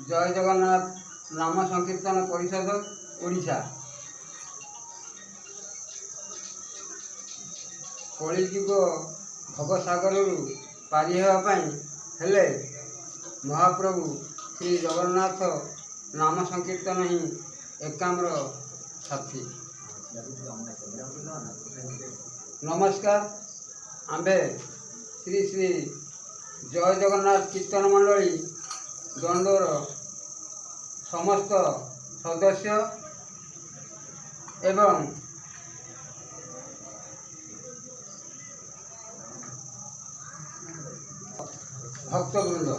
जय जगन्नाथ नाम संकीर्तन परिषद ओडिशा। कलिजुग भवसागर पारि हेले महाप्रभु श्री जगन्नाथ नाम संकीर्तन ही एकाम्र साथी। नमस्कार। आंबे श्री श्री जय जगन्नाथ कीर्तन मंडली दंडर समस्त सदस्य एवं भक्तवृंद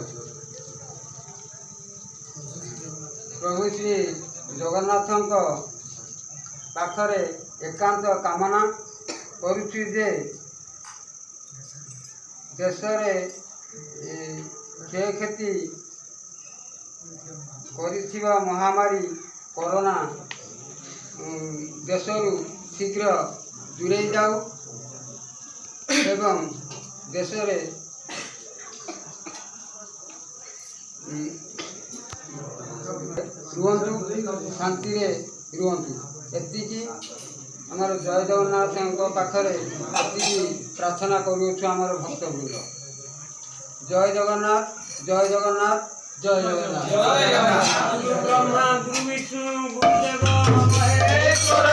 प्रभु श्री जगन्नाथ पाखरे एकांत कामना करुछि जे देश में क्षयक्षति करिथिबा महामारी कोरोना देशरू शीघ्र दूरे जाऊ एवं देश में रुहतु शांति रुहतु। एतिकी आमर जय जगन्नाथ पाखरे एतिकी प्रार्थना करुछु आमर भक्तवृंद। जय जगन्नाथ जय जगन्नाथ जय जगन्नाथ जय जगन्नाथ। गुरु ब्रह्मा गुरु विष्णु गुरुदेव महेश्वर।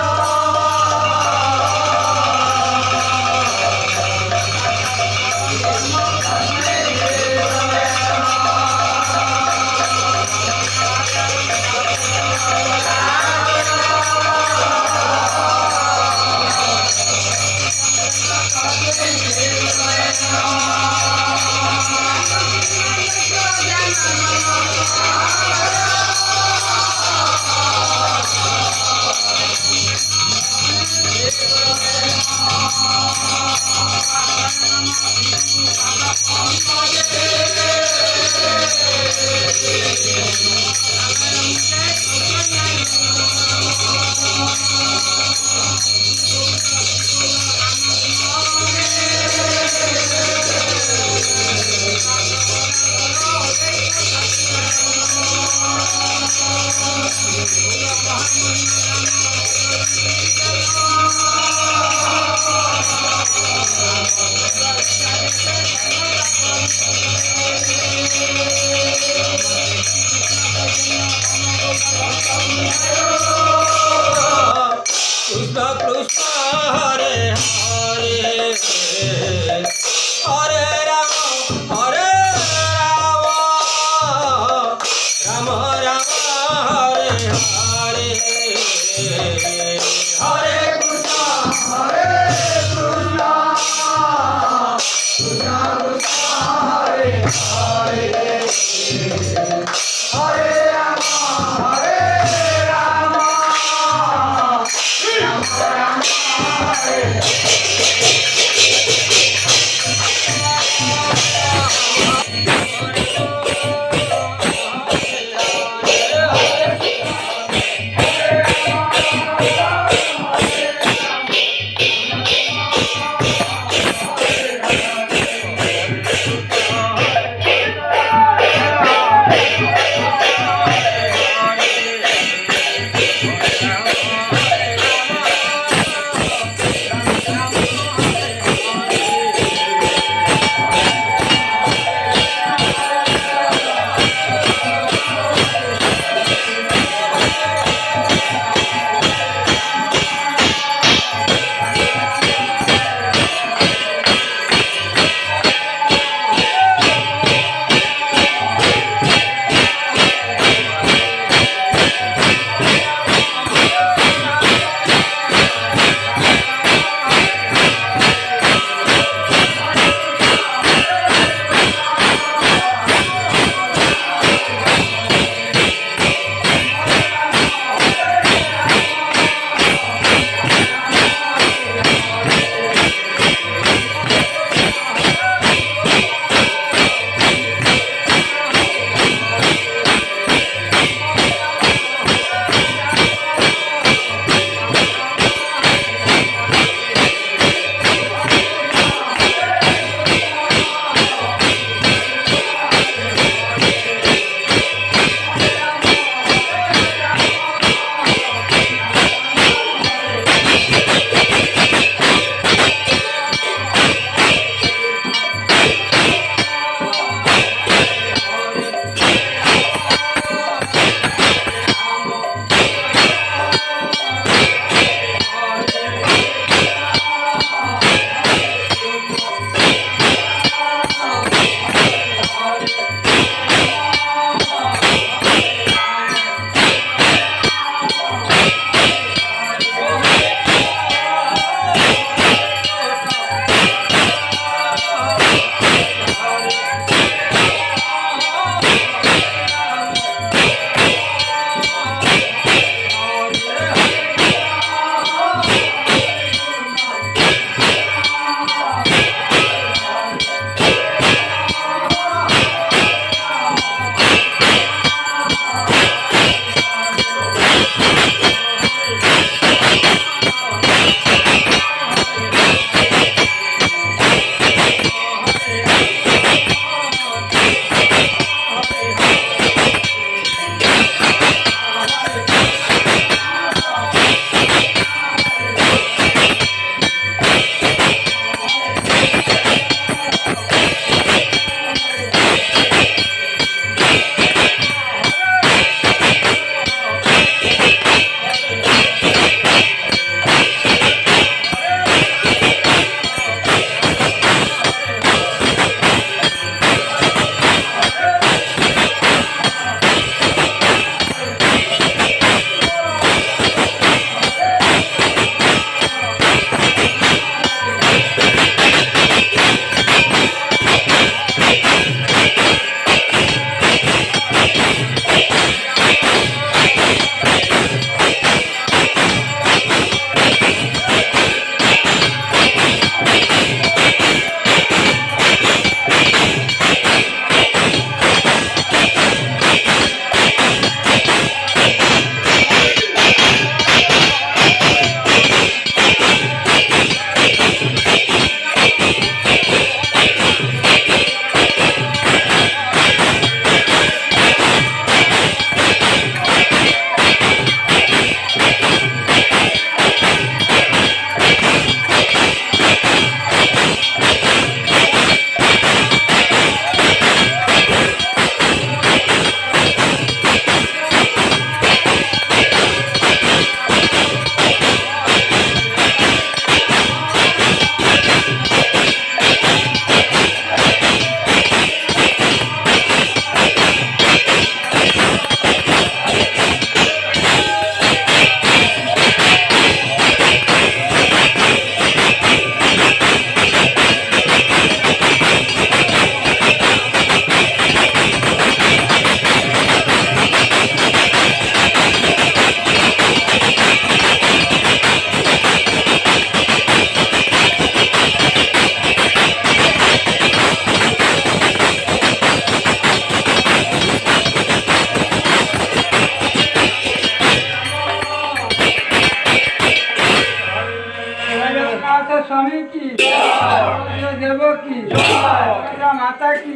की सीता माता की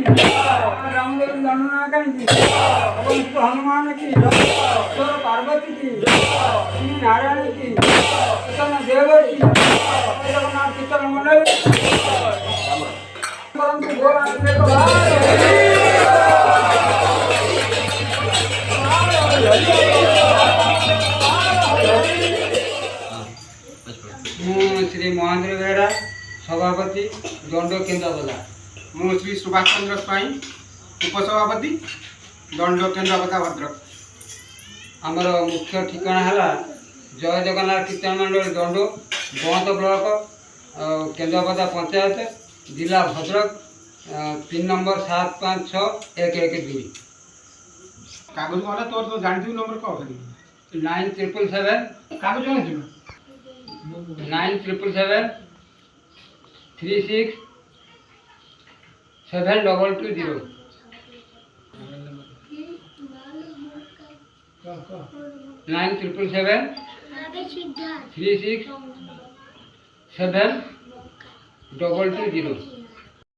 रामदेव दंडनायक की हनुमान की पार्वती की श्री नारायण की कीर्तन देव की जगन्नाथ कीर्तन मंडल श्री महेंद्र बेहरा सभापति दंड केन्द्रापदा। मु श्री सुभाष चंद्र स्वाई उपसभापति दंड केन्द्रापदा भद्रक। आमर मुख्य ठिकाना है जय जगन्नाथ कीर्तन मंडल दंड बंद ब्लॉक केन्द्रापदा पंचायत जिला भद्रक 3 नंबर 756112। कागज वाला तोर तो जानती नंबर कह 9777 कागज जानती 9777 36 7220 9777 36 7220।